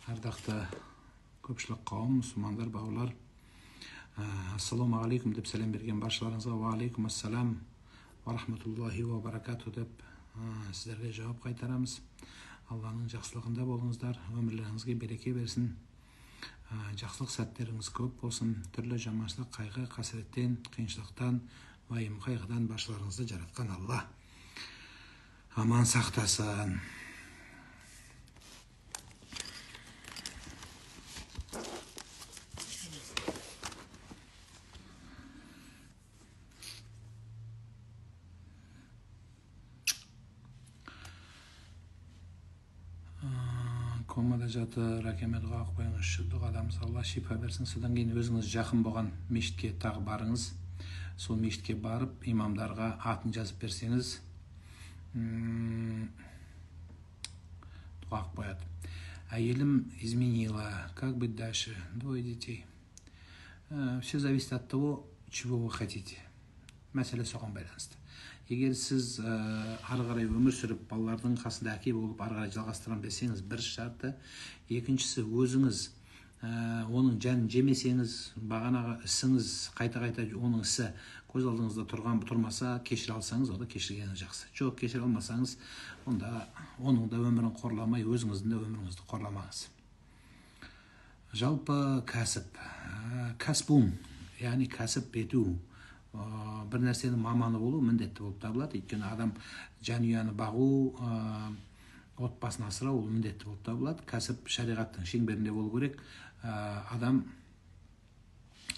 Ардақты көпшілік қауым, мұсылмандар, бауырлар, ассаламу алейкум деп сәлем берген баршаларыңызға ва алейкум ассалам ва рахматуллахи ва баракату деп сіздерге жауап қайтарамыз. Алланың жақсылығында болыңыздар, өмірлеріңізге береке берсін, жақсылық сәттеріңіз көп болсын, түрлі жаманшылық, қайғы, қасіреттен, қиыншылықтан, уайым қайғыдан баршаларыңызды жаратқан Алла аман сақтасын. Комада жатыр, әкеме дұға қойыңызшы, дұғадамыз, Алла шипа берсін. Содан кейін өзіңіз жақын болған мешітке тағы барыңыз. Сол мешітке барып, имамдарға атын жазып берсеңіз, дұға қояды. Әйелім изменила, как быть дальше? Двое детей. Все зависит от того, чего вы хотите. Мәселе соған байланысты. Егер сіз ары қарай өмір сүріп, балалардың қасында әке болып ары қарай жалғастырам десеңіз, бір шарты. Екіншісі, өзіңіз оның жанын жемесеңіз, бағанағы ісіңіз қайта-қайта оның ісі көз алдыңызда тұрмаса, кешіре алсаңыз, ода кешіргені жақсы. Жоқ, кешіре алмасаңыз, онда оның да өмірін қорламай, өзіңіздің де өміріңізді қорламаңыз. Жалпы кәсіп, кәсбун, яғни кәсіп ету, бір нәрсенің маманы болу міндетті болып табылады. Өйткені адам жанұяны бағу, отбасын асырау ол міндетті болып табылады. Кәсіп шариғаттың шеңберінде болу керек. Адам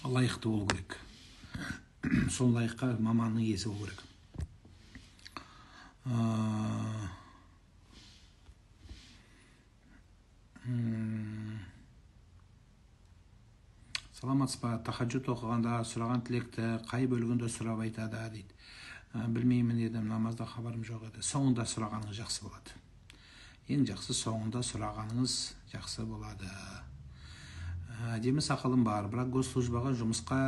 лайықты болу керек. Сол лайыққа маманның иесі болу керек. Саламатсыз ба, тахаджуд оқығанда сұраған тілекті қай бөлігінде сұрап айтады дейді. Білмеймін едім, намазда хабарым жоқ еді. Соңында сұрағаныңыз жақсы болады. Ең жақсы соңында сұрағаныңыз жақсы болады. Әдемі сақалым бар, бірақ госслужбаға жұмысқа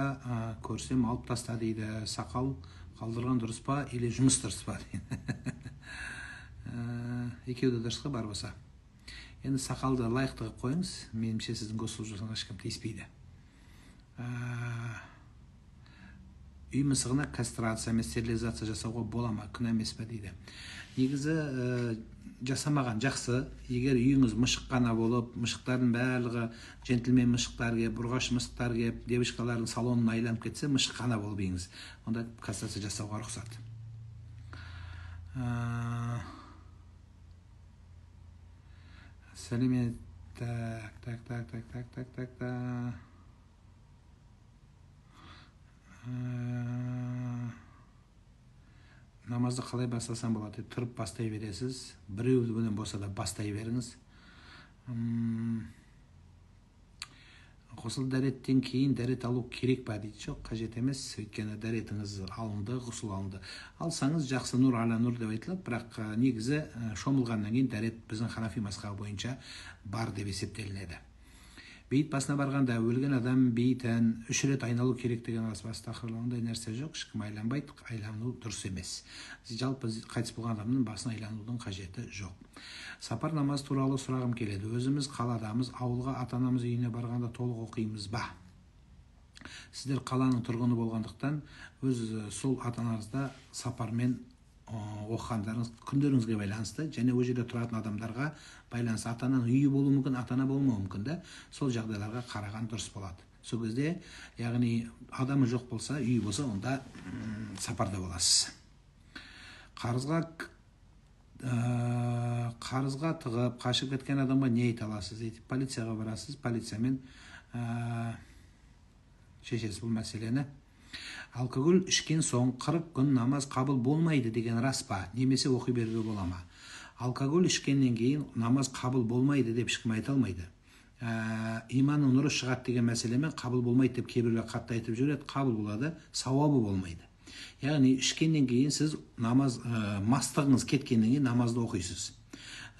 көрсем алып таста дейді. Сақал қалдырған дұрыс па, или жұмыс дұрыс па дейді. Екеуі де дұрыс па бар болса. Енді сақалды лайықты қойыңыз, меніңше сіздің госслужбасына ешкім тиіспейді. Үй мысығына кастрация, стерилизация жасауға бола ма, күнә емес пе дейді. Негізі жасамаған жақсы. Егер үйіңіз мышық қана болып, мышықтардың барлығы джентльмен мышықтар кеп, бұрғаш мышықтар кеп, девушкалардың салонын айланып кетсе, мышық қана болып үйіңіз. Онда кастрация жасауға рұқсат. Сәлемет. Так. Намазды қалай бастасам болады? Тұрып бастай бересіз. Біреуден болса да бастай беріңіз. Ғұсыл дәреттен кейін дәрет алу керек па дейді. Жоқ, қажет емес. Өйткені дәретіңіз алынды, ғұсыл алынды. Алсаңыз жақсы нұр ала нұр деп айтылады. Бірақ негізі шомылғаннан кейін дәрет біздің ханафи мазхабы бойынша бар деп есептелінеді. Бейіт басына барғанда өлген адам бейітін 3 рет айналу керек деген ондай нәрсе жоқ. Ешкім айланбайды, айлану дұрыс емес. Жалпы қайтыс болған адамның басына айланудың қажеті жоқ. Сапар намаз туралы сұрағым келеді. Өзіміз қаладамыз, ауылға ата-анамыз үйіне барғанда толық оқимыз ба? Сіздер қаланың тұрғыны болғандықтан, өз сол ата-анаңызда сапармен оқығандарыңыз күндеріңізге байланысты, және ол жерде тұратын адамдарға байланысты. Ата-ананың үйі болуы мүмкін, ата-ана болмауы мүмкін да. Сол жағдайларға қараған дұрыс болады. Сол кезде, яғни адамы жоқ болса, үйі болса, онда сапарда боласыз. Қарызға тығып, қашып кеткен адамға не айта аласыз дейді. Полицияға барасыз, полициямен шешесіз бұл мәселені. Алкоголь ішкен соң 40 күн намаз қабыл болмайды деген рас па? Немесе оқи беруге бола ма? Алкоголь ішкеннен кейін намаз қабыл болмайды деп ешкім айта алмайды. Иманның нұры шығады деген мәселемен қабыл болмайды деп кейбіреулер қатты айтып жүреді. Қабыл болады, сауабы болмайды. Яғни ішкеннен кейін сіз намаз мастығыңыз кеткеннен кейін намазды оқисыз.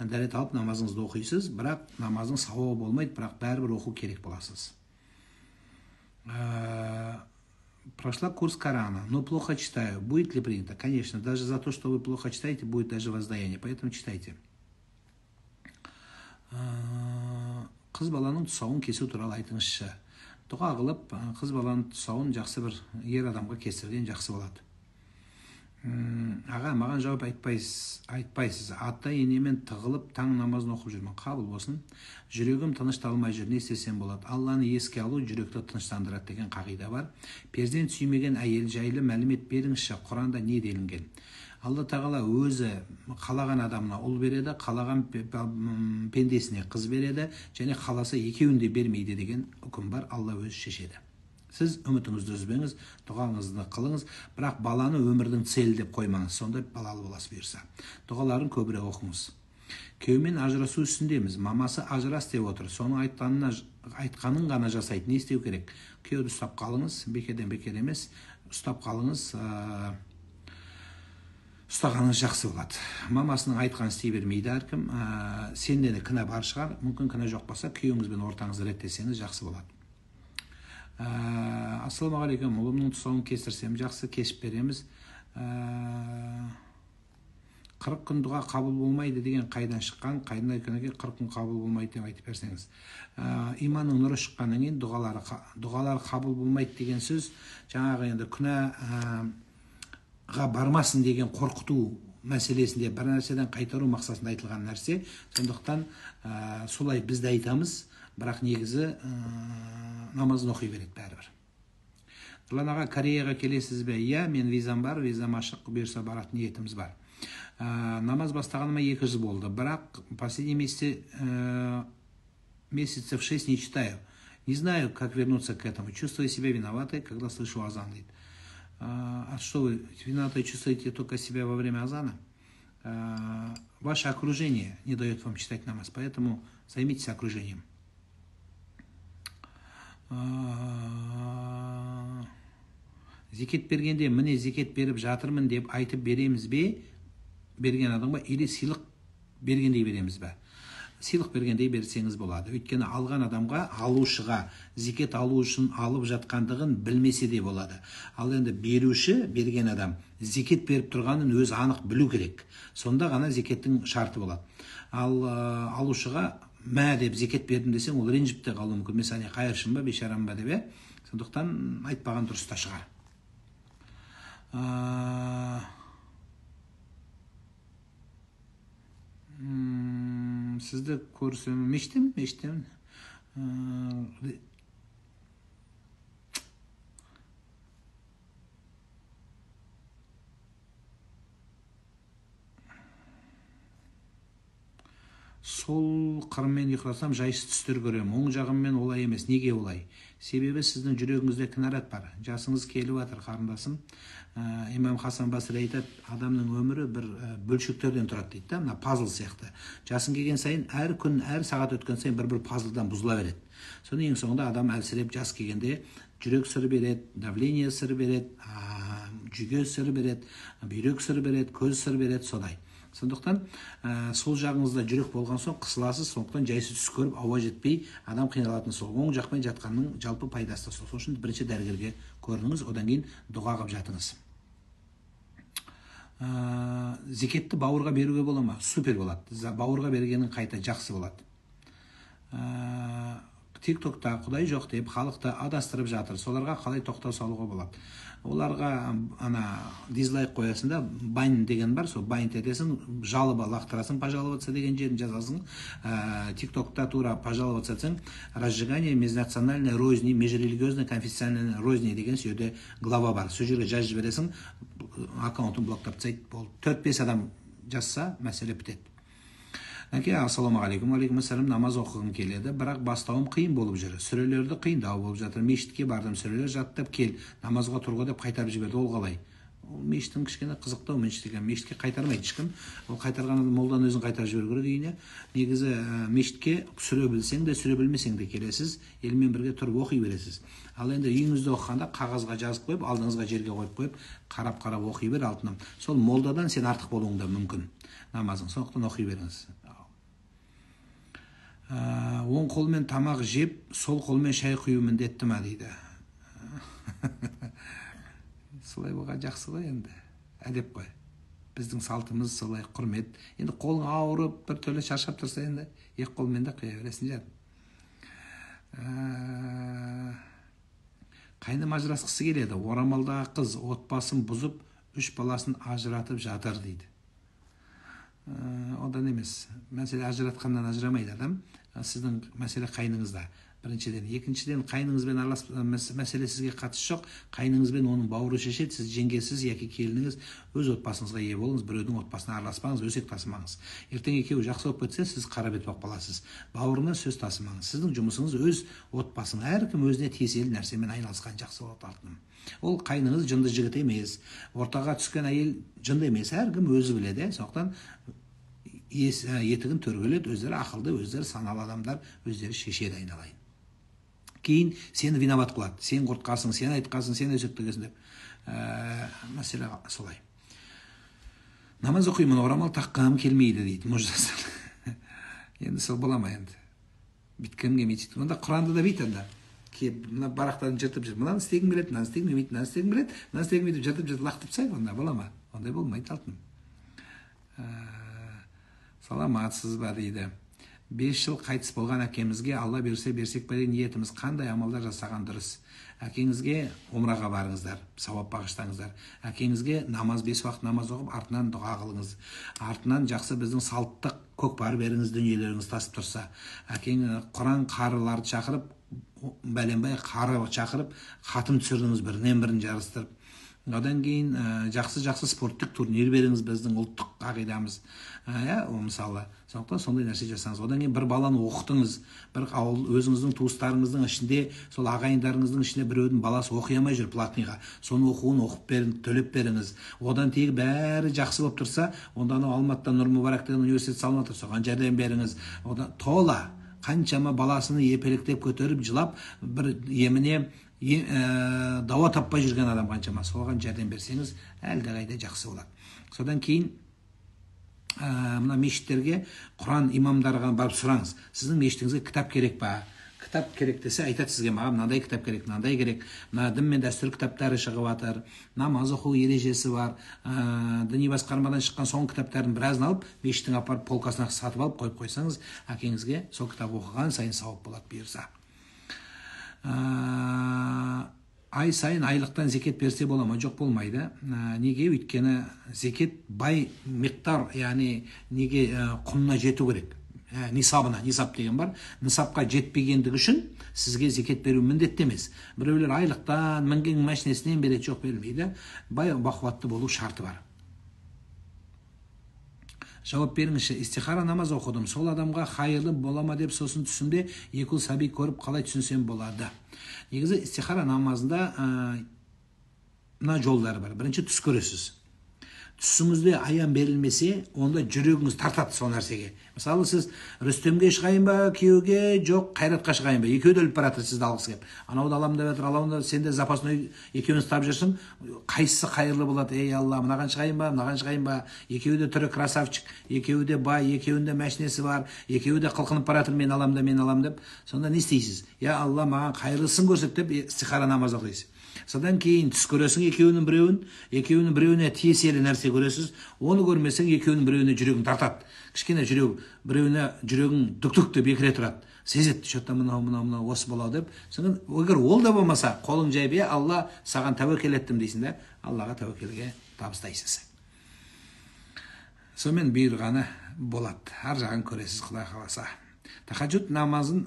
Дәрет алып намазыңызды оқисыз, бірақ намаздың сауабы болмайды, бірақ бәрібір оқу керек боласыз. Прошла курс Корана, но плохо читаю. Будет ли принято? Конечно, даже за то, что вы плохо читаете, будет даже воздаяние. Поэтому читайте. қыз баланың тұсауын кесу туралы айтыңызшы. Дұға қылып қыз баланың тұсауын жақсы бір ер адамға кестірген жақсы болады. Аға, маған жауап айтпайсыз. Ата енемен тығылып таң намазын оқып жүрмін. Қабыл болсын. Жүрегім тынышталмай жүр, не істесем болады? Алланы еске алу жүректі тыныштандырады деген қағида бар. Перзент сүймеген әйел жайлы мәлімет беріңізші. Құранда не делінген? Алла тағала өзі қалаған адамына ұл береді, қалаған пендесіне қыз береді, және қаласа екеуін де бермейді деген үкім бар. Алла өзі шешеді. Сіз үмітіңізді үзбеңіз, дұғаңызды қылыңыз, бірақ баланы өмірдің целі деп қоймаңыз, сонда балалы боласы бұйырса. Дұғаларын көбірек оқыңыз. Күйеумен ажырасу үстіндеміз, мамасы ажырас деп отыр, соның айтқанын ғана жасайды, не істеу керек? Күйеуді ұстап қалыңыз, бекерден бекер емес, ұстап қалыңыз, ұстағаныңыз жақсы болады. Мамасының айтқанын істей бермейді әркім, сенде де кінә бар шығар, мүмкін кінә жоқ болса, күйеуіңізбен ортаңызды реттесеңіз жақсы болады. Ассалаумағалейкум, ұлымның тұсауын кестірсем жақсы, кесіп береміз. 40 күн дұға қабыл болмайды деген қайдан шыққан, қайдан екенге 40 күн қабыл болмайды деп айтып берсеңіз. Иманның нұры шыққаннан кейін дұғалар қабыл болмайды деген сөз, жаңағы енді күнәға бармасын деген қорқыту мәселесінде бір нәрседен қайтару мақсатында айтылған нәрсе. Сондықтан солай біз де айтамыз, бірақ негізі намазын оқи береді бәрібір. Нұрлан аға, Кореяға келесіз бе? Иә, мен визам бар, визам ашық, бұйырса баратын ниетіміз бар. Намаз бастағаныма 2 жыл болды, бірақ последние месяцев 6 не читаю. Не знаю, как вернуться к этому. Чувствую себя виноватой, когда слышу азан. А что вы виноватой чувствуете только себя во время азана? Ваше окружение не дает вам читать намаз, поэтому займитесь окружением. Зекет бергенде міне зекет беріп жатырмын деп айтып береміз бе, берген адамға, или сыйлық бергендей береміз бе? Сыйлық бергендей берсеңіз болады. Өйткені алған адамға, алушыға зекет алу үшін алып жатқандығын білмесе де болады. Ал енді беруші, берген адам зекет беріп тұрғанын өз анық білу керек. Сонда ғана зекеттің шарты болады. Ал алушыға мә деп зекет бердім десең, ол ренжіп те қалуы мүмкін. Mesela қайыршым ба, бейшарам ба деп. Сондықтан айтпаған дұрыс та шығар. Сізді көрсем, мештім. Сол қырыммен ұйықтасам жайсыз түстер көремін. Оң жағыммен олай емес. Неге олай? Себебі сіздің жүрегіңізде кінәрат бар. Жасыңыз келіп жатыр, қарындасым. Имам Хасан Басри айтады, адамның өмірі бір бөлшектерден тұрады дейді, мына пазл сияқты. Жасың келген сайын, әр күн, әр сағат өткен сайын бір пазлдан бұзыла береді. Соның ең соңында адам әлсіреп жас келгенде жүрек сыр береді, давление сыр береді, жүге сыр береді, бүйрек сыр береді, көз сыр береді, содай. Сондықтан сол жағыңызда жүрек болған соң қысыласыз, сондықтан жайсыз түс көріп ауа жетпей адам қиналатын сол. Оң жақпен жатқанның жалпы пайдасы сол. Сол үшін бірінші дәрігерге көрініңіз, одан кейін дұға қылып жатыңыз. Зекетті бауырға беруге бола ма? Супер болады. Бауырға бергенің қайта жақсы болады. Тиктокта Құдай жоқ деп халықты адастырып жатыр. Соларға қалай тоқтау салуға болады? Оларға дизлайк қоясың да, байн деген бар, сол байн етесің, жалоба лақтырасың, пожаловаться деген жерін жазасың. Тиктокта тура пожаловаться етсең, разжигание межнациональной розни, межрелигиозной конфессиональной розни деген сөйде глава бар. Сол жерге жазып жібересің, аккаунтын блоктап тастайды. 4-5 адам жазса, мәселе бітеді. Ассалаумағалейкум. Алейкум намаз оқығым келеді, бірақ бастауым қиын болып жүр. Сүрелерді қиындау болып жатыр. Мешітке бардым, сүрелер жаттап кел, намазға тұрға деп қайтарып жіберді. Ол қалай? Ол мешіттің кішкене қызықтау мешіттіген. Мешітке қайтармайды ешкім. Ол қайтарған молдан өзін қайтарып жіберу керек үйіне. Негізі мешітке сүре білсең де, сүре білмесең де келесіз, елмен бірге тұрып оқи бересіз. Ал енді үйіңізде оқығанда қағазға жазып қойып, алдыңызға жерге қойып қойып, қарап-қарап оқи бер алтынан. Сол молдадан сен артық болуың да мүмкін намазың. Сондықтан оқи беріңіз. Оң қолмен тамақ жеп, сол қолмен шай құю міндетті ма дейді. Солай болған жақсы ғой енді. Әдеп қой. Біздің салтымыз солай, құрмет. Енді қолың ауырып, бір түрлі шаршап тұрса енді, екі қолмен де құя бересің жар. Қайным ажырасқысы келеді. Орамалдағы қыз отбасын бұзып, 3 баласын ажыратып жатыр дейді. Одан емес. Мәселе ажыратқаннан ажырамайды адам. Сіздің мәселе қайныңызда. Біріншіден. Екіншіден, қайныңызбен мәселе сізге қатысы жоқ. Қайныңызбен оның бауыры шешеді. Сіз жеңгесіз яки келініңіз өз отбасыңызға ие болыңыз. Біреудің отбасына араласпаңыз, өсек тасымаңыз. Ертең екеуі жақсы болып кетсе, сіз қара бет болып қаласыз. Бауырына сөз тасымаңыз. Сіздің жұмысыңыз өз отбасын, әркім өзіне тиесілі нәрсемен айналысқан жақсы болады алтыным. Ол қайныңыз жынды жігіт емес. Ортаға түскен әйел жынды емес. Әркім өзі біледі. Сондықтан етігін төргеледі, өздері ақылды, өздері саналы адамдар, өздері шешеді айналайын. Кейін сені виноват қылады. Сен құртқасың, сен айтқасың, сен өсектігесің деп. Мәселе солай. Намаз оқимын, орамал таққым келмейді дейді. Мұждасы. Енді сол бола ма енді? Біткім келмейді. Онда Құранды да бейт анда. Мына барақтарын жыртып жүр. Мынаны істегім келеді, мынаны істегім келмейді, мынаны істегім келеді, мынаны істегім келмейді, жыртып лақтырып тастайды. Онда бола ма? Ондай болмайды алтыным. Саламатсыз ба дейді. 5 жыл қайтыс болған әкемізге Алла берсе берсек па деген ниетіміз, қандай амалдар жасаған дұрыс? Әкеңізге умраға барыңыздар, сауап бағыштаңыздар. Әкеңізге намаз, 5 уақыт намаз оқып, артынан дұға қылыңыз. Артынан жақсы біздің салттық көкпар беріңіз, дүниелеріңіз тасып тұрса. Әкең Құран қарыларды шақырып, бәленбай қары шақырып, хатым түсірдіңіз, бірінен бірін жарыстырып. Одан кейін жақсы спорттық турнир беріңіз, біздің ұлттық қағидамыз. Мысалы, сондықтан сондай нәрсе жасаңыз. Одан кейін бір баланы оқытыңыз. Бір ауыл өзіңіздің туыстарыңыздың ішінде, сол ағайындарыңыздың ішінде біреудің баласы оқи алмай жүр платныйға. Соны оқуын оқып беріңіз, төлеп беріңіз. Одан тегі бәрі жақсы болып тұрса, онда Алматыда Нұр Мүбарак деген университет салынып отыр, соған жәрдем беріңіз. Одан тола қаншама баласыны епелектеп көтеріп, жылап, бір еміне дауа таппай жүрген адам қаншама, соған жәрдем берсеңіз, әлдеқайда жақсы болады. Содан кейін мына мешіттерге Құран имамдарға барып сұраңыз. Сіздің мешітіңізге кітап керек па? Кітап керек десе, айтады сізге, маған мынандай кітап керек, мынандай керек. Мына дін мен дәстүр кітаптары шығып жатыр. Намаз оқу ережесі бар. Діни басқармадан шыққан соңғы кітаптарын біразын алып, мешіттің апарып полкасына сатып алып қойып қойсаңыз, әкеңізге сол кітап оқыған сайын сауап болады бұйырса. Ай сайын айлықтан зекет берсе бола ма? Жоқ, болмайды. Неге? Өйткені зекет бай миқтар, яғни неге құнына жету керек. Нисабына, нисап деген бар. Нисапқа жетпегендігі үшін сізге зекет беру міндетті емес. Біреулер айлықтан, мінген машинесінен береді, жоқ, берілмейді. Бай бақуатты болу шарты бар. Жауап беріңізші. Истихара намаз оқыдым. Сол адамға хайырлы бола ма деп сосын түсінде екі ұл сәби көріп қалай түсінсем болады? Негізі истихара намазында мына жолдары бар. Бірінші, түс көресіз. Түсіңізде аян берілмесе, онда жүрегіңіз тартады сол нәрсеге. Мысалы, сіз Рүстемге шығайын ба, күйеуге, жоқ, Қайратқа шығайын ба, екеуі де өліп баратыр, сізді алғысы келіп. Анауды аламын деп жатыр, алауында сен де запасной екеуіңіз тап жүрсің, қайсысы қайырлы болады? Ей Алла, мынаған шығайын ба, мынаған шығайын ба? Екеуі де түрі красавчик, екеуі де бай, екеуінде машинесі бар, екеуі де қылқынып баратыр, мен алам деп. Сонда не істейсіз? Я Алла, маған қайырлысын көрсет деп истихара намаз оқисыз. Содан кейін түс көресің екеуінің біреуіне тиесілі нәрсе көресіз. Оны көрмесең, екеуінің біреуіне жүрегің тартады. Кішкене біреуіне жүрегің дүк-дүк деп екіре тұрады. Сезет, что-то мынау осы болады деп. Содан егер ол да болмаса, қолың жайып, Алла, саған тәуекел еттім дейсің да, Аллаға тәуекелге табыстайсыз. Сонымен бұйырғаны болады. Ар жағын көресіз, Құдай қаласа. Тахаджуд намазын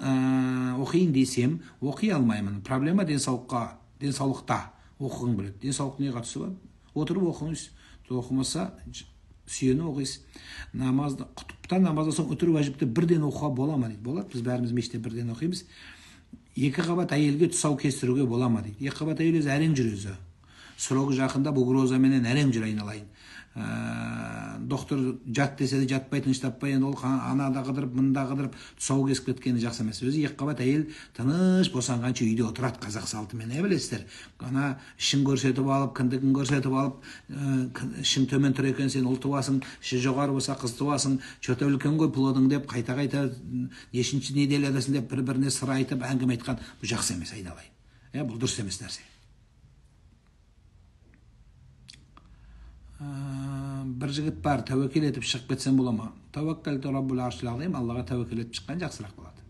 оқиын десем, оқи алмаймын. Проблема денсаулықта оқығың біледі. Денсаулық не қатысы бар? Отырып оқыңыз. Оқымаса, сүйені оқиыз. Намазды, құтыпта намаздан соң өтірі уәжіпті бірден оқуға бола ма дейді. Болады, біз бәріміз мешітте бірден оқимыз. 2 қабат әйелге тұсау кестіруге бола ма дейді. 2 қабат әйел өзі әрең жүр өзі. Сұрағы жақында угрозаменен әрең жүр айналайын. Доктор жат десе де жатпай, тыныштаппай, ол анада қыдырып, мында қыдырып, тұсау кесіп кеткені жақсы емес. Өзі 2 қабат әйел тыныш босанғанша үйде отырады, қазақ салтымен. Не білесіздер? Ана ішін көрсетіп алып, кіндігін көрсетіп алып, ішің төмен тұр екен, сен ұл туасың, іші жоғары болса қыз туасың, что-то үлкен ғой плодың деп, қайта-қайта нешінші неделядасың деп бір-біріне сыр айтып, әңгіме айтқан, бұл жақсы емес айналайын. Бұл дұрыс емес нәрсе. Бір жігіт бар, тәуекел етіп шығып кетсем бола ма? Тәуеккәлту раббул аршил азим, Аллаға тәуекел етіп шыққан жақсырақ болады.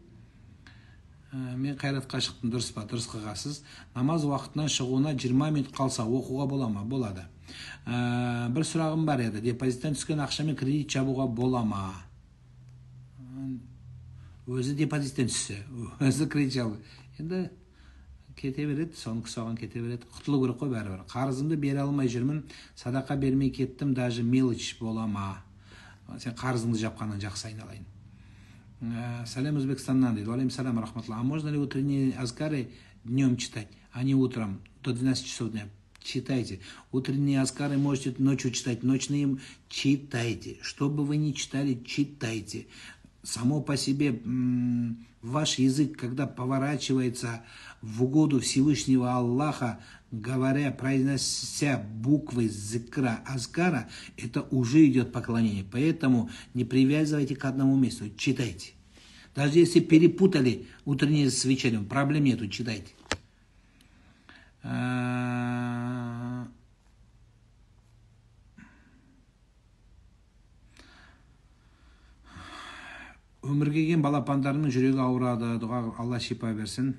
Мен қайратқа шықтым, дұрыс па? Дұрыс қылғансыз. Намаз уақытынан шығуына 20 минут қалса оқуға бола ма? Болады. Бір сұрағым бар еді. Депозиттен түскен ақшамен кредит жабуға бола ма? Өзі депозиттен түссе, өзі кредит жабу. Енді кете береді, соған кете береді. Құтылу керек қой бәрібір. Қарызымды бере алмай жүрмін, садақа бермей кеттім, даже мелочь бола ма? Сен қарызыңды жапқаннан жақсы айналайын. Салям Узбекистаннан дейді. Валейкум салям рахматуллах. А можно ли утренние азкары днем читать, а не утром до 12 часов дня? Читайте. Утренние азкары можете ночью читать, ночные читайте. Что бы вы ни читали, читайте. Само по себе ваш язык, когда поворачивается в угоду Всевышнего Аллаха, говоря, произнося буквы зикра, азкара, это уже идет поклонение. Поэтому не привязывайте к одному месту, читайте. Даже если перепутали утреннее с вечером, проблем нету, читайте. Өмірге келген балапандарының жүрегі ауырады, дұға, Алла шипа берсін.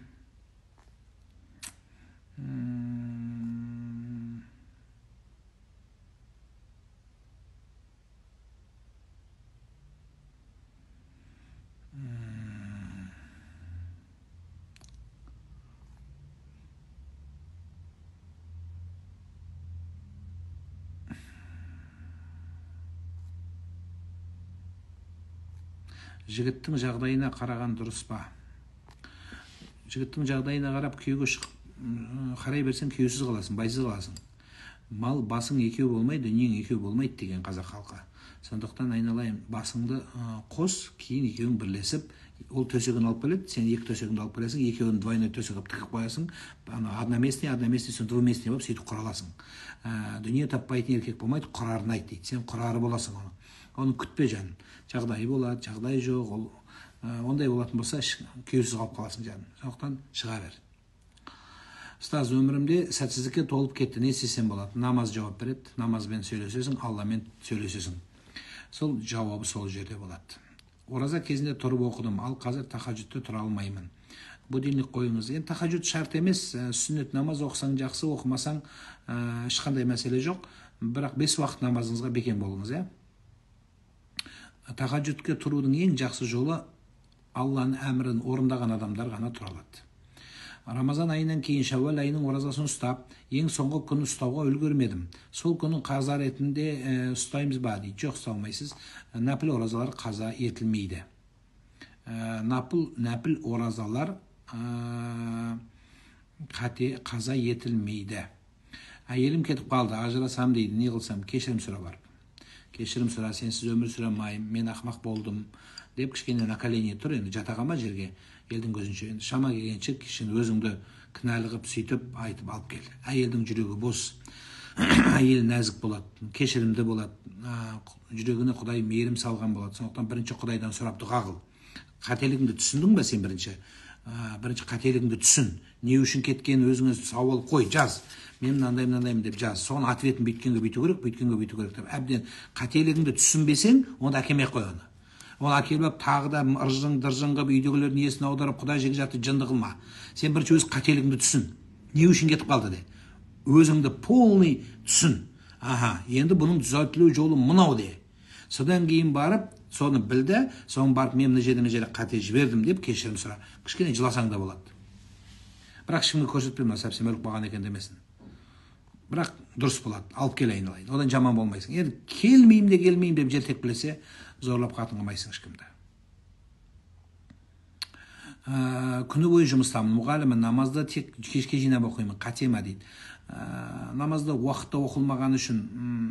Жігіттің жағдайына қараған дұрыс па? Жігіттің жағдайына қарап күйеуге қарай берсең, күйеусіз қаласың, байсыз қаласың. Мал басың екеу болмайды, дүниең екеу болмайды деген қазақ халқы. Сондықтан айналайын, басыңды қос, кейін екеуің бірлесіп, ол төсегін алып келеді, сен екі төсегінді алып келесің, екеуін двойной төсек алып тігіп қоясың, одноместный, сен двуместный болып сөйтіп құраласың. Дүние таппайтын еркек болмайды, құрарын айт дейді. Сен құрары боласың оны. Оны күтпе жаным. Жағдай болады, жағдай жоқ. Ондай болатын болса, күйеусіз қалып қаласың жаным. Сондықтан шыға бер. Ұстаз, өмірімде сәтсіздікке толып кетті, не істесем болады? Намаз жауап береді, намазбен сөйлесесің, Алламен сөйлесесің. Сол жауабы сол жерде болады. Ораза кезінде тұрып оқыдым, ал қазір тахаджудты тұра алмаймын. Будильник қойыңыз. Енді тахаджуд шарт емес, сүннет намаз оқысаң жақсы, оқымасаң ешқандай мәселе жоқ. Бірақ 5 уақыт намазыңызға бекем болыңыз, Тахаджудке тұрудың ең жақсы жолы Алланың әмірін орындаған адамдар ғана тұра алады. Рамазан айынан кейін Шәуәл айының оразасын ұстап, ең соңғы күн ұстауға үлгермедім. Сол күнін қаза ретінде ұстаймыз ба дейді. Жоқ, ұсталмайсыз. Нәпіл оразалар қаза етілмейді. Нәпіл оразалар қаза етілмейді. Әйелім кетіп қалды, ажырасам дейді, не қылсам? Кешірім сұра барып. Кешірім сұра, сенсіз өмір сүремайым, мен ақмақ болдым деп кішкене на колени тұр, енді жатағама жерге, елдің көзінше. Енді шама келгенше кішкене өзіңді кінәлі қылып сөйтіп айтып алып кел. Әйелдің жүрегі бос, әйел нәзік болады, кешірімді болады, жүрегіне Құдай мейірім салған болады. Сондықтан бірінші Құдайдан сұрап дұға қыл. Қателігіңді түсіндің бе сен бірінші? Бірінші қателігіңді түсін. Не үшін кеткен өзіңе сауал қой, жаз. Мен мынандаймын деп жаз. Соның ответін бүйткенге бүйту керек деп. Әбден қателігіңді түсінбесең, онда әкелмей қой оны. Ол әкеліп тағы да ыржың-дыржың қылып үйдегілердің есін аударып, Құдай жекжаты жынды қылма. Сен бірінші өз қателігіңді түсін. Не үшін кетіп қалды де. Өзіңді полный түсін. Енді бұның түзетілу жолы мынау де. Содан кейін барып, соны білді, соны барып мен мына жерде қате жібердім деп кешірім сұра. Кішкене жыласаң да болады. Бірақ ешкімге көрсетпеймін, сәпсем өліп қалған екен демесін. Бірақ дұрыс болады, алып кел айналайын. Одан жаман болмайсың. Енді келмеймін деп жертек білесе, зорлап қатын қылмайсың ешкімді. Күні бойы жұмыстамын, мұғалімін, намазды тек кешке жинап оқимын, қате ма дейді. Намазды уақытта оқылмаған үшін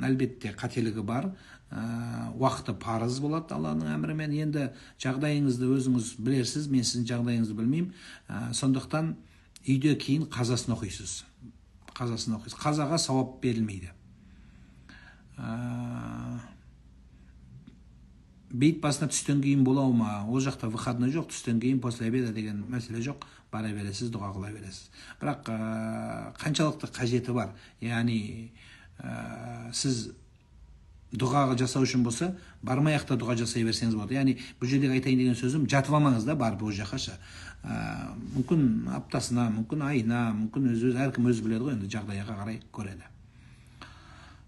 әлбетте қателігі бар. Уақыты парыз болады Алланың әмірімен. Енді жағдайыңызды өзіңіз білерсіз, мен сіздің жағдайыңызды білмеймін. Сондықтан үйде кейін қазасын оқисыз. Қазаға сауап берілмейді. Бейт басына түстен кейін болау ма? Ол жақта выходной жоқ, түстен кейін после обеда деген мәселе жоқ. Бара бересіз, дұға қыла бересіз. Бірақ қаншалықты қажеті бар? Яғни сіз дұға жасау үшін болса, бармай ақ та дұға жасай берсеңіз болады. Яғни бұл жердегі айтайын деген сөзім, жатып алмаңыз да барып ол жаққа. Мүмкін аптасына, мүмкін айына, мүмкін әркім өзі біледі ғой, енді жағдайға қарай көреді.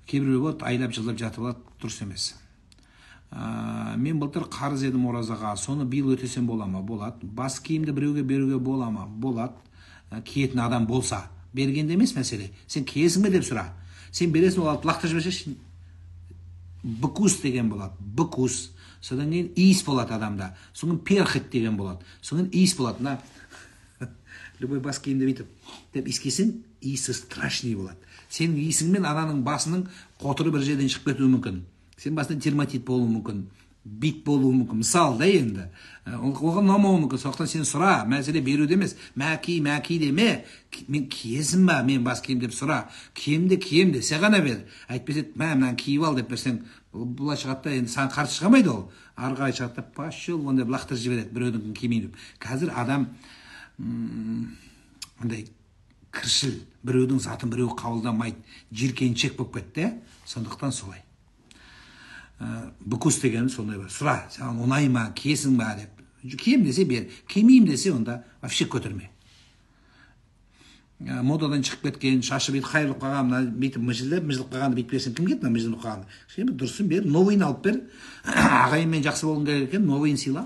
Кейбіреу болады, айлап жылдап жатып алады, дұрыс емес. Мен былтыр қарыз едім оразаға, соны биыл өтесем бола ма? Болады. Бас киімді біреуге беруге бола ма? Болады. Киетін адам болса, бергенде емес мәселе. Сен киесің бе деп сұра. Сен бересің, ол алып лақтырып жіберсе, быкус деген болады. Быкус. Содан кейін иіс болады адамда. Содан перхет деген болады. Содан иіс болады. Любой бас киімді бүйтіп деп иіскесең, иісі страшный болады. Сенің иісіңмен ананың басының қотыры бір жерден шығып кетуі мүмкін. Сен басында дерматит болуы мүмкін, бит болуы мүмкін. Мысал да енді. Оған ұнамауы мүмкін. Сондықтан сен сұра, мәселе беруде емес. Мәки деме. Мен киесің ба, мен бас кием деп сұра. Кием десе ғана бер. Әйтпесе, мынаны киіп ал деп берсең, бұлай шығады да, енді саған қарсы шығамайды ол. Ары қарай шығады да, пошел, онда лақтырып жібереді, біреудің кимейін деп. Қазір адам андай кіршіл, біреудің затын біреу қабылдамайды, жиркеншек болып кетті. Сондықтан солай. Быкус деген сондай бар. Сұра, саған ұнай ма, киесің ба деп. Кием десе бер, кимеймін десе онда вообще көтерме. Модадан шығып кеткен, шашы бет қайырылып қалған, бүйтіп мыжылып қалғанды бүйтіп берсең, кім кетті мыжылып қалғанды? Şimdi дұрысын бер, новыйын алып бер. Ағайынмен жақсы болғың керек екен, новыйын сыйла.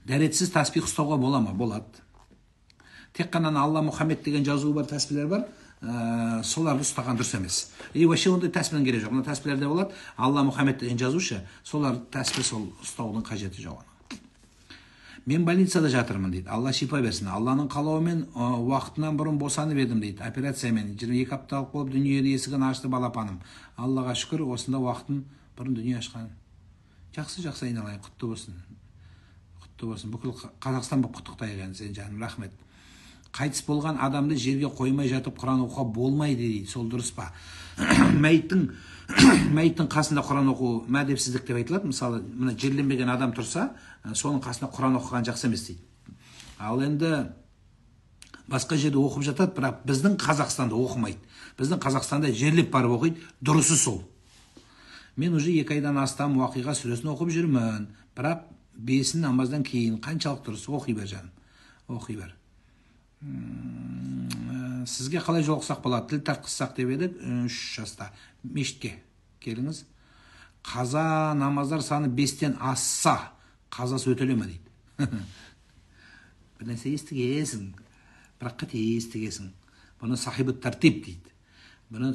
Дәретсіз таспих ұстауға бола ма? Болады. Тек қана Алла Мұхаммед деген жазуы бар, тәспилер бар. Соларды ұстаған дұрыс емес. И вообще ондай тәспілдің керек жоқ. Мына тәспілерде болады, Алла Мұхаммед деген жазушы, солар тәспіл сол ұстаудың қажеті жоқ. Мен больницада жатырмын дейді. Алла шипа берсін. Алланың қалауымен уақытынан бұрын босанып едім дейді. Операциямен 22 апталық болып дүниені есігін ашты балапаным. Аллаға шүкір, осында уақытын бұрын дүние ашқан. Жақсы айналайын, құтты болсын. Құтты болсын. Бүкіл Қазақстан болып құттықтайық енді сен жаным, рахмет. Қайтыс болған адамды жерге қоймай жатып Құран оқуға болмайды дейді. Сол дұрыс па? Мәйіттің қасында Құран оқу мәдепсіздік деп айтылады. Мысалы, мына жерленбеген адам тұрса, соның қасында Құран оқыған жақсы емес дейді. Ал енді басқа жерде оқып жатады, бірақ біздің Қазақстанда оқымайды. Біздің Қазақстанда жерлеп барып оқиды, дұрысы сол. Мен уже 2 айдан астам Уақиға сүресін оқып жүрмін, бірақ 5 намаздан кейін қаншалық дұрыс? Оқи бер жаным, оқи бер. Сізге қалай жолықсақ болады? Тіл тартқызсақ деп едік, 3 жаста мешітке келіңіз. Қаза намаздар саны 5-тен асса, қазасы өтеле ме дейді. Бір нәрсе естігесің, бірақ қате естігесің. Бұны сахибы тәртіп дейді. Бұны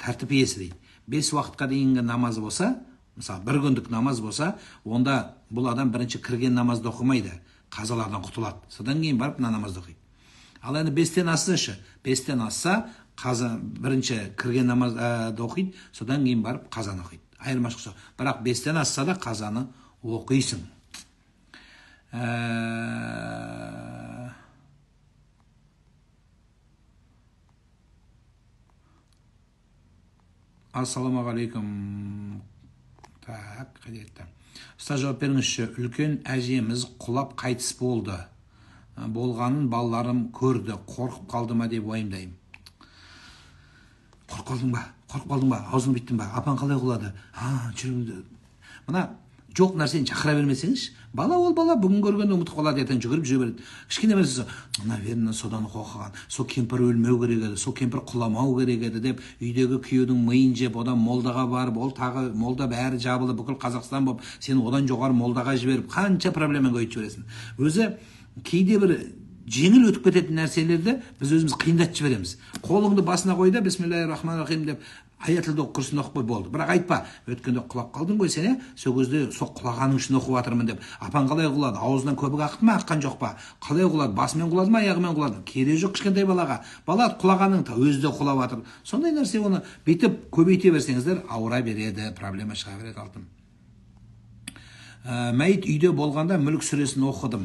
тәртіп иесі дейді. 5 уақытқа дейінгі намазы болса, мысалы 1 күндік намаз болса, онда бұл адам бірінші кірген намазды оқымайды, қазалардан құтылады. Содан кейін барып намазды оқиды. Ал енді 5-тен асса, 5-тен асса, бірінші кірген намазды оқиды, содан кейін барып қазаны оқиды. Айырмашылық сол. Бірақ 5-тен асса да қазаны оқисың. Ассаламағалейкум. Так, қадетті. Ұстаз жауап беріңізші, үлкен әжеміз құлап қайтыс болды. Болғанын балаларым көрді, қорқып қалды ма деп уайымдаймын. Қорқып қалдың ба? Аузын биттің ба? Апаң қалай құлады? Мына жоқ нәрсені шақыра бермесеңіз, бала ол бала, бүгін көргенде ұмытып қалады, ертең жүгіріп жүре береді. Кішкене нәрсе, наверное, содан оқыған, сол кемпір өлмеу керек еді, сол кемпір құламау керек еді деп, үйдегі күйеудің миын жеп, одан молдаға барып, ол тағы молда бәрі жабылып, бүкіл Қазақстан болып, сен одан жоғары молдаға жіберіп, қанша проблемаға өтіп жібересің. Өзі кейде бір жеңіл өтіп кететін нәрселерді біз өзіміз қиындатып жібереміз. Қолыңды басына қой да, бисмиллахир-рахманир-рахим деп аятылды құрсын оқып қой, болды. Бірақ айтпа, өткенде құлап қалдың ғой сен, сол кезде сол құлағаның үшін оқып жатырмын деп. Апаң қалай құлады? Аузынан көбік ақты ма, аққан жоқ па? Қалай құлады? Басымен құлады ма, аяғымен құлады? Керегі жоқ кішкентай балаға. Бала құлағаның өзі де құлап жатыр. Сондай нәрсе, оны бүйтіп көбейте берсеңіздер, ауыра береді, проблема шыға береді алтын. Мәйіт үйде болғанда мүлік сүресін оқыдым.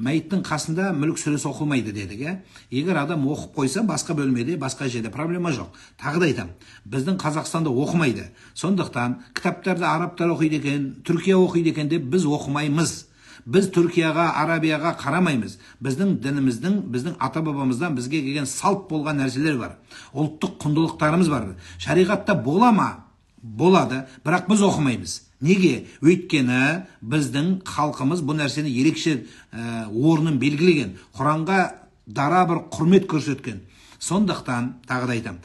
Мәйіттің қасында мүлік сүресі оқылмайды дедік. Егер адам оқып қойса, басқа бөлмеде, басқа жерде проблема жоқ. Тағы да айтам, біздің Қазақстанда оқымайды. Сондықтан кітаптарды арабтар оқиды екен, Түркия оқиды екен деп біз оқымаймыз. Біз Түркияға, Арабияға қарамаймыз. Біздің дініміздің, біздің ата-бабамыздан бізге келген салт болған нәрселер бар. Ұлттық құндылықтарымыз бар. Шариғатта бола ма? болады, бірақ біз оқымаймыз. Неге? Өйткені біздің халқымыз бұл нәрсені ерекше орнын белгілеген, Құранға дара бір құрмет көрсеткен. Сондықтан тағы да айтам,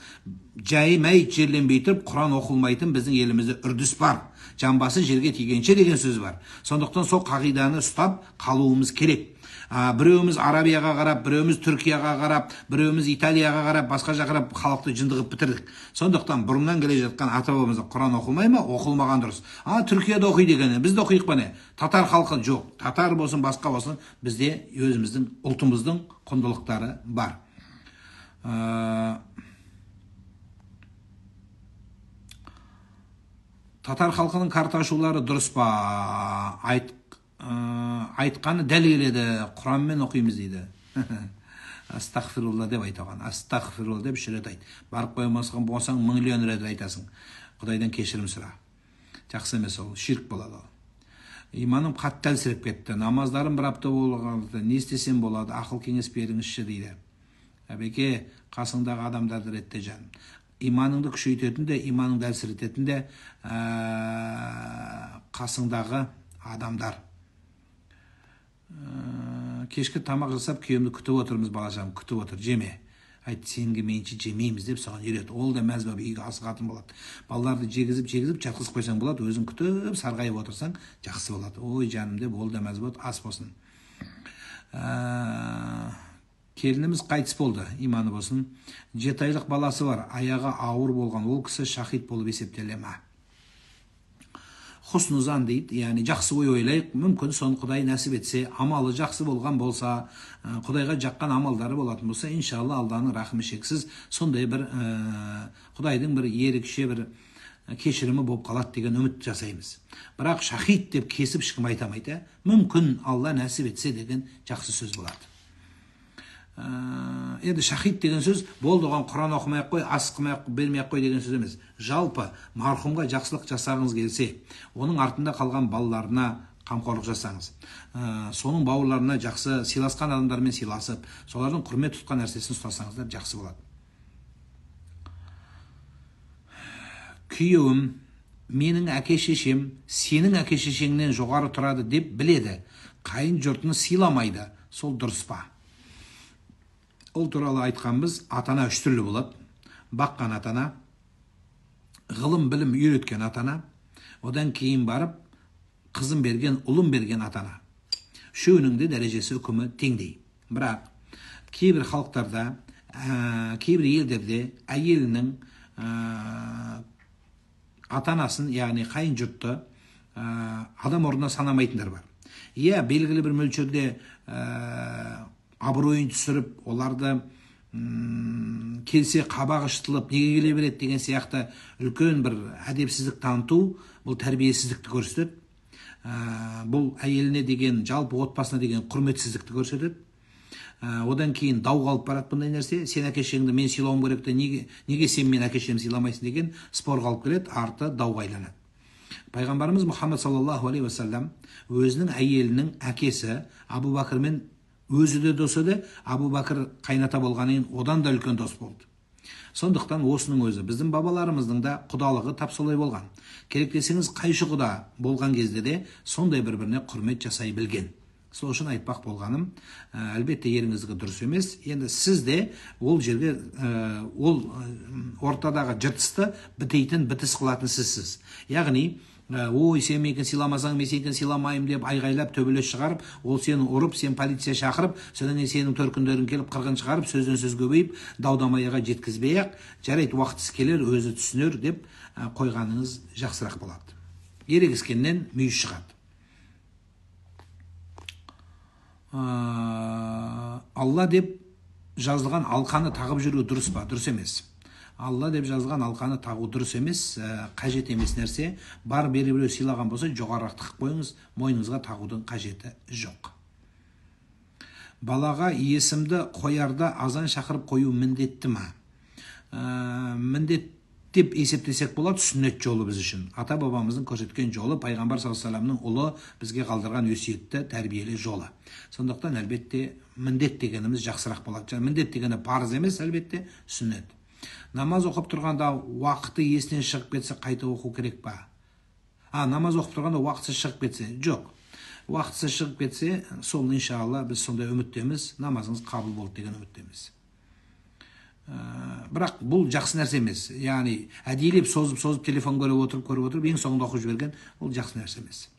жай мәйіт жерленбей тұрып Құран оқылмайтын біздің елімізде үрдіс бар. Жамбасы жерге тигенше деген сөз бар. Сондықтан сол қағиданы ұстап қалуымыз керек. Біреуіміз Арабияға қарап, біреуіміз Түркияға қарап, біреуіміз Италияға қарап, басқа жаққа қарап халықты жындығып бітірдік. Сондықтан бұрыннан келе жатқан ата бабамызда Құран оқылмай ма? Оқылмаған дұрыс. Түркияда оқиды екен, біз де оқиық па не? Татар халқы жоқ. Татар болсын, басқа болсын, бізде өзіміздің ұлтымыздың құндылықтары бар. Татар халқының карта ашулары дұрыс па? Айтқаны дәл келеді, Құранмен оқимыз дейді. Астағфирулла деп айтаған. Астағфирулла деп 3 рет айт. Барып қоймасқан болсаң 1000 рет айтасың. Құдайдан кешірім сұра. Жақсы емес ол, ширк болады. Иманым қатты әлсіреп кетті. Намаздарым бір апта болғанда не істесем болады? Ақыл кеңес беріңізші дейді. Әбеке, қасыңдағы адамдарды ретте жаным. Иманыңды күшейтетін де, иманыңды әлсірететін де қасыңдағы адамдар. Кешкі тамақ жасап күйеуімді күтіп отырмыз, балажам күтіп отыр, жеме. Айт, сенге менше жемейміз деп соған үйрет. Ол да мәз болып үйге асығатын болады. Балаларды жегізіп жатқызып қойсаң болады, өзің күтіп сарғайып отырсаң жақсы болады. Ой жаным деп, ол да мәз болады, ас болсын. Келініміз қайтыс болды, иманы болсын. 7 айлық баласы бар, аяғы ауыр болған, ол кісі шахид болып есептеле ме? Хуснузан дейді, яғни жақсы ой ойлайық, мүмкін соны Құдай нәсіп етсе, амалы жақсы болған болса, Құдайға жаққан амалдары болатын болса, иншалла Алланың рахымы шексіз, сондай бір Құдайдың бір ерекше бір кешірімі болып қалады деген үміт жасаймыз. Бірақ шахид деп кесіп ешкім айтамайды, мүмкін Алла нәсіп етсе деген жақсы сөз болады. Енді шахид деген сөз болды, оған Құран оқымай-ақ қой, ас қылмай-ақ бермей-ақ қой деген сөз емес. Жалпы марқұмға жақсылық жасағыңыз келсе, оның артында қалған балаларына қамқорлық жасаңыз. Соның бауырларына жақсы сыйласқан адамдармен сыйласып, солардың құрмет тұтқан нәрсесін ұстасаңыздар жақсы болады. Күйеуім, менің әке-шешем сенің әке-шешеңнен жоғары тұрады деп біледі. Қайын жұртын сыйламайды. Сол дұрыс па? Ол туралы айтқанбыз, атана 3 түрлі болады. Баққан атана, ғылым білім үйреткен атана, одан кейін барып қызын берген, ұлын берген атана. Үшеуінің де дәрежесі үкімі теңдей. Бірақ кейбір халықтарда, кейбір елдерде әйелінің атанасын, яғни қайын жұртты адам орнына санамайтындар бар. Белгілі бір мөлшерде абыройын түсіріп, оларды келсе қабағы шытылып, неге келе береді деген сияқты үлкен бір әдепсіздік таныту, бұл тәрбиесіздікті көрсетеді. Бұл әйеліне деген, жалпы отбасына деген құрметсіздікті көрсетеді. Одан кейін дау қалып барады бұндай нәрсе. Сен әке-шешеңді мен сыйлауым керек те, неге сен мен әке-шешемді сыйламайсың деген спор қалып келеді, арты дауға айланады. Пайғамбарымыз Мұхаммад саллаллаху алейхи уассалам өзінің әйелінің әкесі Абу Бәкірмен өзі де досы де, Абу Бәкір қайната болғанын одан да үлкен дос болды. Сондықтан осының өзі біздің бабаларымыздың да құдалығы тап солай болған. Керек десеңіз қайшы құда болған кезде де сондай бір-біріне құрмет жасай білген. Сол үшін айтпақ болғаным, әлбетте еріңіздігі дұрыс емес. Енді сіз де ол жерге, ол ортадағы жыртысты бітейтін, бітіс қылатын сізсіз. Яғни, ой, сен менікі сыйламасаң, мен сенікін сыйламайым деп айғайлап, төбелес шығарып, ол сені ұрып, сен полиция шақырып, содан сенің төркіндерін келіп қырғын шығарып, сөзден сөз көбейіп, дау-дамайға жеткізбей-ақ, жарайды, уақытысы келер, өзі түсінер деп қойғаныңыз жақсырақ болады. Ерегіскеннен мүйіз шығады. Алла деп жазылған алқаны тағып жүру дұрыс па? Дұрыс емес. Алла деп жазылған алқаны тағу дұрыс емес, қажет емес нәрсе. Бар біреу сыйлаған болса, жоғарырақ тығып қойыңыз, мойныңызға тағудың қажеті жоқ. Балаға есімді қоярда азан шақырып қою міндетті ма? Міндет деп есептесек болады, сүннет жолы біз үшін. Ата бабамыздың көрсеткен жолы, пайғамбар саллаллаху алейхи вассаламның ұлы бізге қалдырған өсиетті тәрбиелі жолы. Сондықтан әлбетте міндет дегеніміз жақсырақ болады. Міндет дегені парыз емес, әлбетте сүннет. Намаз оқып тұрғанда уақыты есінен шығып кетсе қайта оқу керек па? Намаз оқып тұрғанда уақытсыз шығып кетсе? Жоқ. Уақытсыз шығып кетсе, сол иншалла біз сондай үміттеміз, намазыңыз қабыл болды деген үміттеміз. Бірақ бұл жақсы нәрсе емес. Яғни әдейілеп созып телефон көріп отырып ең соңында оқып жіберген, ол жақсы нәрсе емес.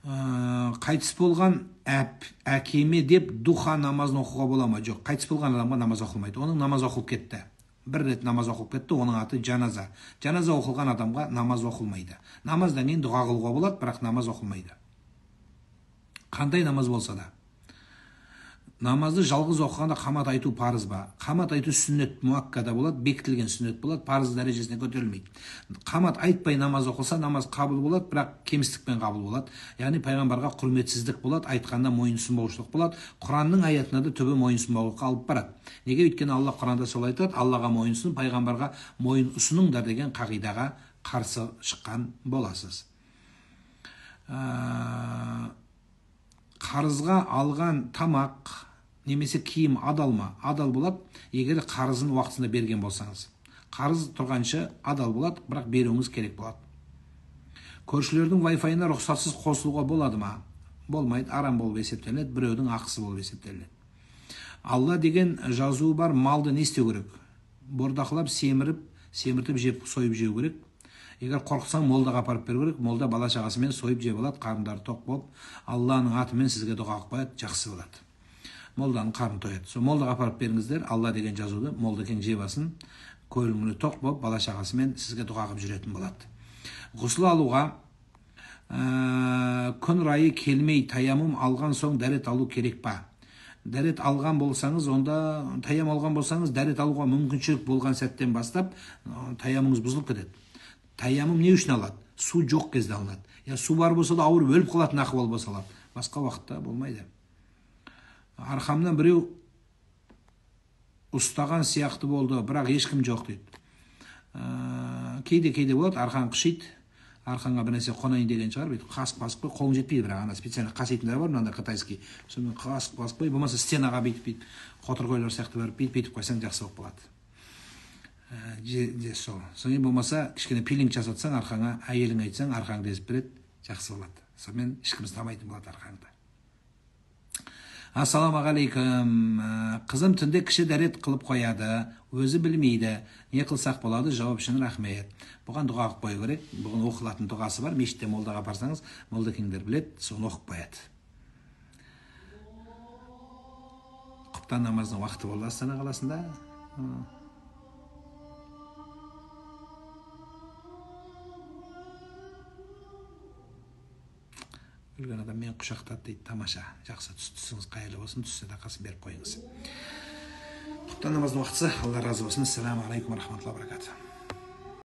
Қайтыс болған әкеме деп духа намазын оқуға бола ма? Жоқ, қайтыс болған адамға намаз оқылмайды. Оның намаз оқылып кетті. Бір рет намаз оқылып кетті, оның аты жаназа. Жаназа оқылған адамға намаз оқылмайды. Намаздан кейін дұға қылуға болады, бірақ намаз оқылмайды. Қандай намаз болса да. Намазды жалғыз оқығанда қамат айту парыз ба? Қамат айту сүннет муаккада болады, бекітілген сүннет болады, парыз дәрежесіне көтерілмейді. Қамат айтпай намаз оқылса, намаз қабыл болады, бірақ кемістікпен қабыл болады. Яғни пайғамбарға құрметсіздік болады, айтқанда мойынсұнбаушылық болады. Құранның аятына да түбі мойынсұнбаулыққа алып барады. Неге? Өйткені Алла Құранда солай айтады: Аллаға мойынсұн, пайғамбарға мойын ұсыныңдар деген қағидаға қарсы шыққан боласыз. Қарызға алған тамақ немесе киім адал ма? Адал болады, егер қарызын уақытында берген болсаңыз. Қарыз тұрғанша адал болады, бірақ беруіңіз керек болады. Көршілердің Wi-Fi-на рұқсатсыз қосылуға болады ма? Болмайды, арам болып есептелінеді, біреудің ақысы болып есептелінеді. Алла деген жазуы бар, малды не істеу керек? Бордақылап, семіртіп жеп, сойып жеу керек. Егер қорқсаң, молдаға апарып беру керек. Молда бала шағасымен сойып жеп алады, қарындары тоқ болып, Алланың атымен сізге дұға қылып, жақсы болады. Молданың қарны тояды. Сол молдаға апарып беріңіздер, Алла деген жазуды, молда екен жеп алсын, көңілі тоқ болып, бала шағасымен сізге дұға қылып жүретін болады. Ғұсыл алуға күн райы келмей таямым алған соң дәрет алу керек па? Дәрет алған болсаңыз, онда таям алған болсаңыз, дәрет алуға мүмкіншілік болған сәттен бастап таямыңыз бұзылып кетеді. Таямым не үшін алады? Су жоқ кезде алынады. Су бар болса да ауырып өліп қалатын ахуал болса алады. Басқа уақытта болмайды. Арқамнан біреу ұстаған сияқты болды, бірақ ешкім жоқ дейді. Кейде болады, арқан қышиды. Арқанға бір нәрсе қонайын деген шығар, бүйтіп қасық қой, қолың жетпейді, бірақ ана специально қаситындар бар, мынандай қытайский. Сонымен қасық қой, болмаса стенаға бүйтіп қотыр қойлар сияқты барып бүйтіп қойсаң жақсы болып қалады. Сонымен болмаса кішкене пилинг жасатсаң арқаңа, әйелің айтсаң арқаңды езіп береді, жақсы болады. Сонымен ешкім ұстамайтын болады арқаңды. Ассаламағалейкум. Қызым түнде кіші дәрет қылып қояды, өзі білмейді. Не қылсақ болады? Жауап үшін рахмет. Бұған дұға қылып қою керек. Бұған оқылатын дұғасы бар. Мешітте молдаға барсаңыз, молда кеңдер біледі, соны оқып қояды. Құптан намазының уақыты болды Астана қаласында. Өлген адам мен құшақтады дейді, тамаша, жақсы, түсіңіз қайырлы болсын, түссе дақасын беріп қойыңыз. Құптан намаздың уақытысы, Алла разы болсын. Ассаламу алейкум ва рахматуллахи ва баракатух.